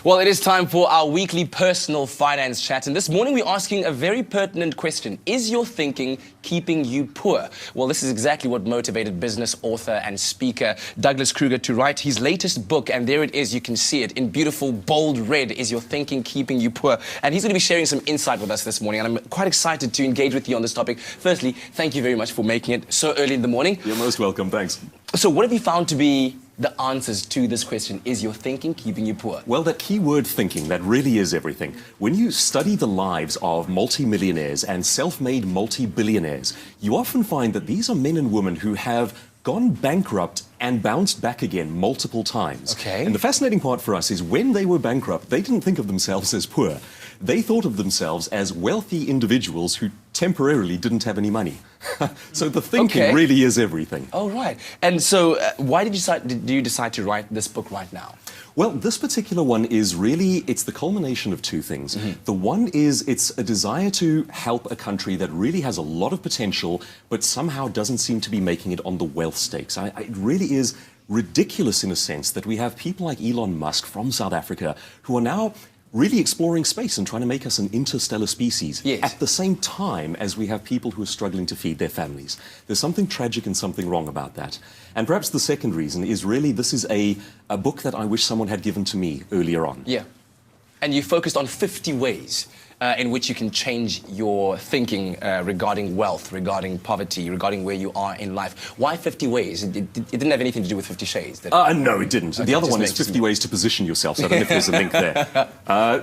Well, it is time for our weekly personal finance chat. And this morning we're asking a very pertinent question. Is your thinking keeping you poor? Well, this is exactly what motivated business author and speaker Douglas Kruger to write his latest book. And there it is. You can see it in beautiful, bold red. Is your thinking keeping you poor? And he's going to be sharing some insight with us this morning. And I'm quite excited to engage with you on this topic. Firstly, thank you very much for making it so early in the morning. You're most welcome. Thanks. So what have you found to be the answers to this question? Is your thinking keeping you poor? Well, that key word thinking, that really is everything. When you study the lives of multi-millionaires and self-made multi-billionaires, you often find that these are men and women who have gone bankrupt and bounced back again multiple times. Okay. And the fascinating part for us is when they were bankrupt, they didn't think of themselves as poor. They thought of themselves as wealthy individuals who temporarily didn't have any money. So the thinking really is everything. Oh, right. And so why did you decide to write this book right now? Well, this particular one is really, it's the culmination of two things. The one is it's a desire to help a country that really has a lot of potential, but somehow doesn't seem to be making it on the wealth stakes. It really is ridiculous in a sense that we have people like Elon Musk from South Africa who are now really exploring space and trying to make us an interstellar species at the same time as we have people who are struggling to feed their families. There's something tragic and something wrong about that. And perhaps the second reason is really this is a book that I wish someone had given to me earlier on. Yeah. And you focused on 50 ways in which you can change your thinking regarding wealth, regarding poverty, regarding where you are in life. Why 50 ways? It didn't have anything to do with 50 Shades, did it? No, it didn't. The other one is 50 ways to position yourself, so I don't know if there's a link there.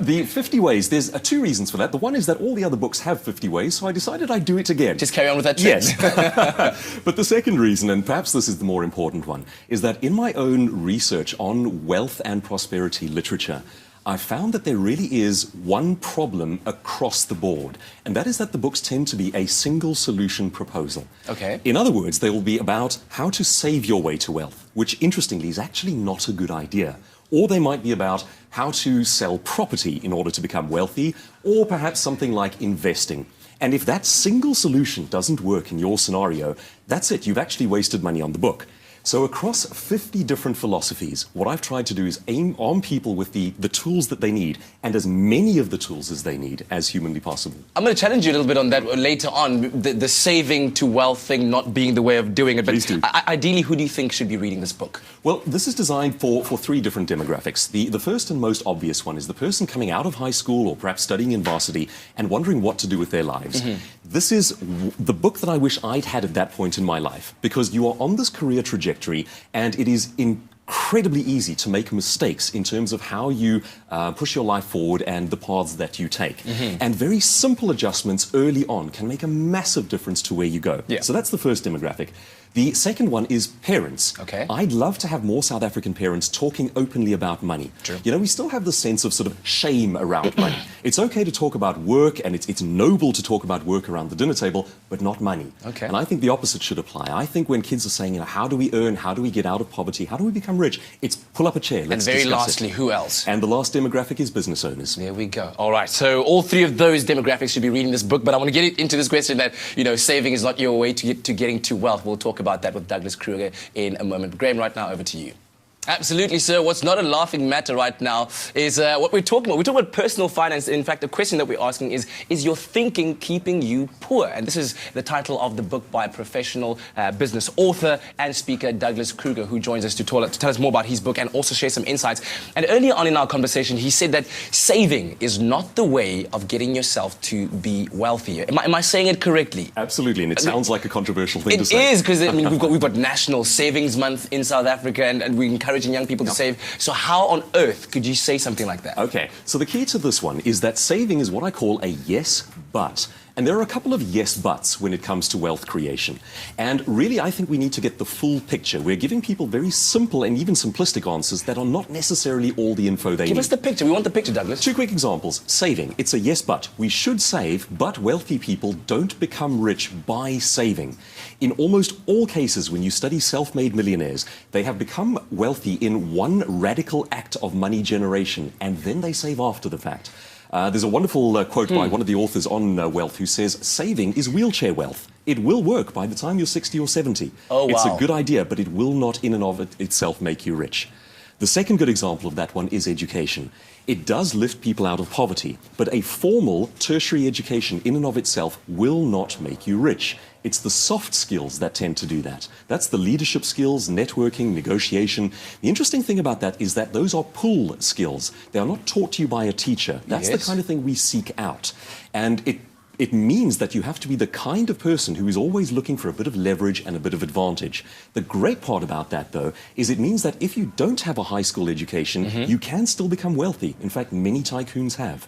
The 50 ways, there's two reasons for that. The one is that all the other books have 50 ways, so I decided I'd do it again. Just carry on with that trend. Yes. But the second reason, and perhaps this is the more important one, is that in my own research on wealth and prosperity literature, I found that there really is one problem across the board, and that is that the books tend to be a single solution proposal. Okay. In other words, they will be about how to save your way to wealth, which interestingly is actually not a good idea. Or they might be about how to sell property in order to become wealthy, or perhaps something like investing. And if that single solution doesn't work in your scenario, that's it, you've actually wasted money on the book. So across 50 different philosophies, what I've tried to do is aim on people with the tools that they need, and as many of the tools as they need as humanly possible. I'm going to challenge you a little bit on that later on, the saving to wealth thing not being the way of doing it. But Please do. Ideally, who do you think should be reading this book? Well, this is designed for three different demographics. The first and most obvious one is the person coming out of high school or perhaps studying in varsity and wondering what to do with their lives. This is the book that I wish I'd had at that point in my life, because you are on this career trajectory and it is incredibly easy to make mistakes in terms of how you push your life forward and the paths that you take. And very simple adjustments early on can make a massive difference to where you go. So that's the first demographic. The second one is parents. Okay. I'd love to have more South African parents talking openly about money. True. You know, we still have the sense of sort of shame around money. It's okay to talk about work, and it's noble to talk about work around the dinner table, but not money. Okay. And I think the opposite should apply. I think when kids are saying, you know, how do we earn, how do we get out of poverty, how do we become rich? It's pull up a chair, let's And very discuss lastly, it. who else? And the last demographic is business owners. There we go. All right. So all three of those demographics should be reading this book. But I want to get into this question that, you know, saving is not your way to getting to wealth. We'll talk about that with Douglas Kruger in a moment. Graham, right now, over to you. Absolutely, sir. What's not a laughing matter right now is what we're talking about. We're talking about personal finance. In fact, the question that we're asking is your thinking keeping you poor? And this is the title of the book by professional business author and speaker Douglas Kruger, who joins us to tell us more about his book and also share some insights. And earlier on in our conversation, he said that saving is not the way of getting yourself to be wealthier. Am I saying it correctly? Absolutely, and it sounds like a controversial thing to say. It is, because I mean, we've got National Savings Month in South Africa, and we encouraging young people to save. So how on earth could you say something like that? Okay, so the key to this one is that saving is what I call a yes, but. And there are a couple of yes buts when it comes to wealth creation. And really, I think we need to get the full picture. We're giving people very simple and even simplistic answers that are not necessarily all the info they need. Give us the picture. We want the picture, Douglas. Two quick examples. Saving. It's a yes, but. We should save, but wealthy people don't become rich by saving. In almost all cases, when you study self-made millionaires, they have become wealthy in one radical act of money generation, and then they save after the fact. There's a wonderful quote by one of the authors on wealth who says, saving is wheelchair wealth. It will work by the time you're 60 or 70. Oh, wow. It's a good idea, but it will not in and of itself make you rich. The second good example of that one is education. It does lift people out of poverty, but a formal tertiary education in and of itself will not make you rich. It's the soft skills that tend to do that. That's the leadership skills, networking, negotiation. The interesting thing about that is that those are pull skills. They are not taught to you by a teacher. That's the kind of thing we seek out. And it means that you have to be the kind of person who is always looking for a bit of leverage and a bit of advantage. The great part about that, though, is it means that if you don't have a high school education, you can still become wealthy. In fact, many tycoons have.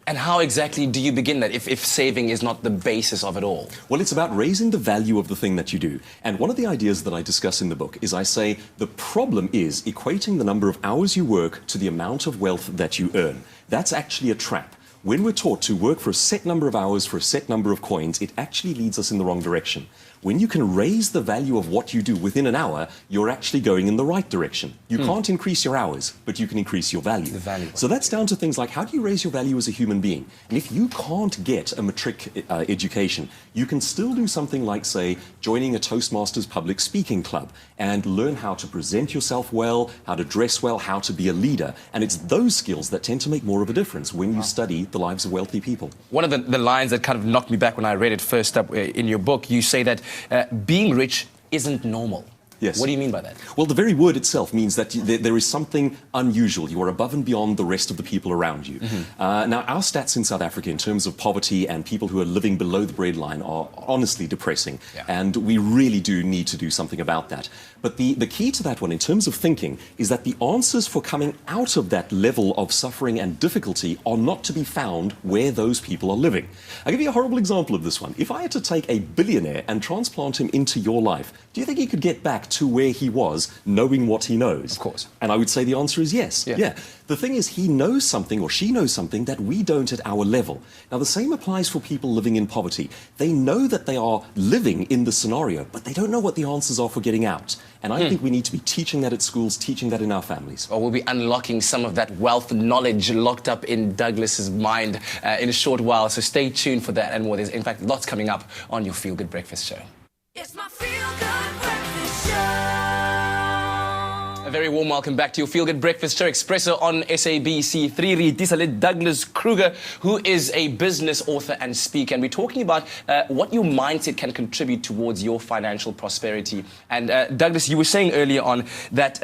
And how exactly do you begin that if saving is not the basis of it all? Well, it's about raising the value of the thing that you do. And one of the ideas that I discuss in the book is I say the problem is equating the number of hours you work to the amount of wealth that you earn. That's actually a trap. When we're taught to work for a set number of hours for a set number of coins, it actually leads us in the wrong direction. When you can raise the value of what you do within an hour, you're actually going in the right direction. You can't increase your hours, but you can increase your value. The value. So that's down to things like how do you raise your value as a human being? And if you can't get a matric education, you can still do something like, say, joining a Toastmasters public speaking club and learn how to present yourself well, how to dress well, how to be a leader. And it's those skills that tend to make more of a difference when you study the lives of wealthy people. One of the lines that kind of knocked me back when I read it first up in your book, you say that being rich isn't normal. Yes. What do you mean by that? Well, the very word itself means that there is something unusual. You are above and beyond the rest of the people around you. Now, our stats in South Africa in terms of poverty and people who are living below the breadline are honestly depressing. And we really do need to do something about that. But the key to that one in terms of thinking is that the answers for coming out of that level of suffering and difficulty are not to be found where those people are living. I'll give you a horrible example of this one. If I had to take a billionaire and transplant him into your life, do you think he could get back to where he was, knowing what he knows? Of course. And I would say the answer is yes. Yeah. The thing is, he knows something or she knows something that we don't at our level. Now, the same applies for people living in poverty. They know that they are living in the scenario, but they don't know what the answers are for getting out. And I think we need to be teaching that at schools, teaching that in our families. Or we'll be unlocking some of that wealth knowledge locked up in Douglas's mind in a short while. So stay tuned for that and more. There's, in fact, lots coming up on your Feel Good Breakfast Show. It's my Feel Good Breakfast Show. A very warm welcome back to your Feel Good Breakfast Show, Espresso on SABC 3. Ritisale Douglas Kruger, who is a business author and speaker. And we're talking about what your mindset can contribute towards your financial prosperity. And Douglas, you were saying earlier on that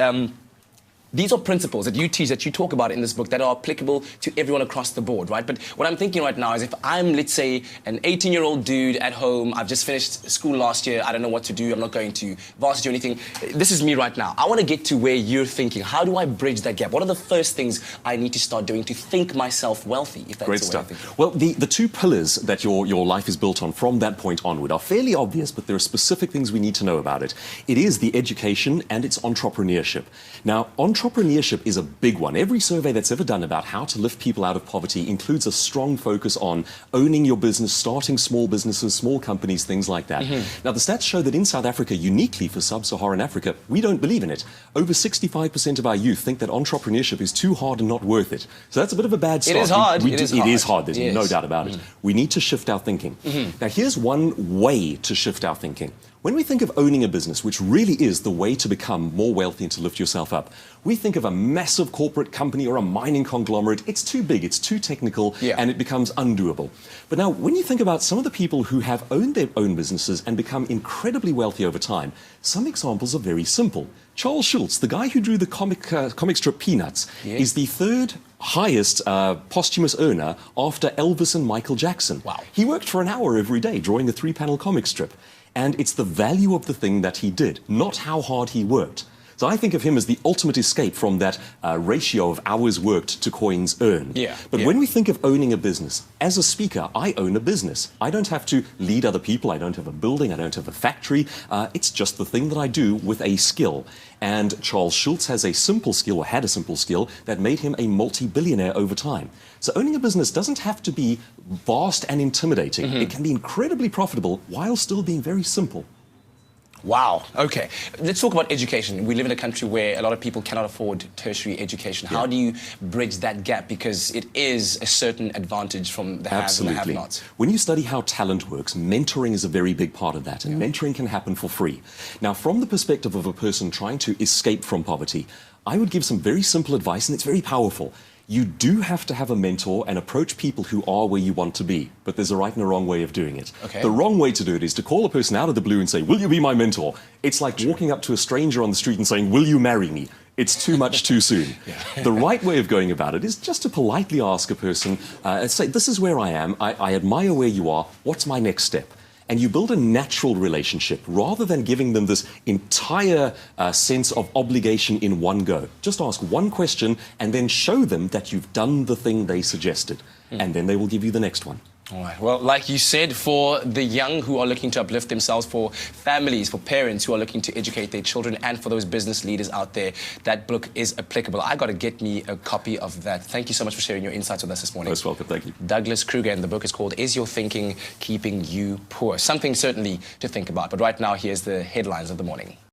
these are principles that you teach, that you talk about in this book, that are applicable to everyone across the board, right? But what I'm thinking right now is if I'm, let's say, an 18-year-old dude at home, I've just finished school last year, I don't know what to do, I'm not going to varsity or anything. This is me right now. I want to get to where you're thinking. How do I bridge that gap? What are the first things I need to start doing to think myself wealthy, if that's Great the way stuff. of thinking? Well, the two pillars that your life is built on from that point onward are fairly obvious, but there are specific things we need to know about it. It is the education and it's entrepreneurship. Now, entrepreneurship is a big one. Every survey that's ever done about how to lift people out of poverty includes a strong focus on owning your business, starting small businesses, small companies, things like that. Now, the stats show that in South Africa, uniquely for sub-Saharan Africa, we don't believe in it. Over 65% of our youth think that entrepreneurship is too hard and not worth it. So that's a bit of a bad start. It is hard. It is hard. There's no doubt about it. We need to shift our thinking. Now, here's one way to shift our thinking. When we think of owning a business, which really is the way to become more wealthy and to lift yourself up, we think of a massive corporate company or a mining conglomerate. It's too big, it's too technical, and it becomes undoable. But now, when you think about some of the people who have owned their own businesses and become incredibly wealthy over time, some examples are very simple. Charles Schulz, the guy who drew the comic strip Peanuts, is the third highest posthumous earner after Elvis and Michael Jackson. Wow. He worked for an hour every day drawing a 3-panel comic strip. And it's the value of the thing that he did, not how hard he worked. So I think of him as the ultimate escape from that ratio of hours worked to coins earned. But when we think of owning a business, as a speaker, I own a business. I don't have to lead other people. I don't have a building. I don't have a factory. It's just the thing that I do with a skill. And Charles Schulz has a simple skill, or had a simple skill, that made him a multi-billionaire over time. So owning a business doesn't have to be vast and intimidating. It can be incredibly profitable while still being very simple. Wow. Okay. Let's talk about education. We live in a country where a lot of people cannot afford tertiary education. How do you bridge that gap? Because it is a certain advantage from the haves and the have-nots. When you study how talent works, mentoring is a very big part of that, and mentoring can happen for free. Now, from the perspective of a person trying to escape from poverty, I would give some very simple advice, and it's very powerful. You do have to have a mentor and approach people who are where you want to be, but there's a right and a wrong way of doing it. Okay. The wrong way to do it is to call a person out of the blue and say, will you be my mentor? It's like walking up to a stranger on the street and saying, will you marry me? It's too much too soon. The right way of going about it is just to politely ask a person, say, this is where I am, I admire where you are, what's my next step? And you build a natural relationship rather than giving them this entire sense of obligation in one go. Just ask one question and then show them that you've done the thing they suggested. And then they will give you the next one. All right. Well, like you said, for the young who are looking to uplift themselves, for families, for parents who are looking to educate their children, and for those business leaders out there, that book is applicable. I got to get me a copy of that. Thank you so much for sharing your insights with us this morning. Most welcome. Thank you. Douglas Kruger, and the book is called Is Your Thinking Keeping You Poor? Something certainly to think about. But right now, here's the headlines of the morning.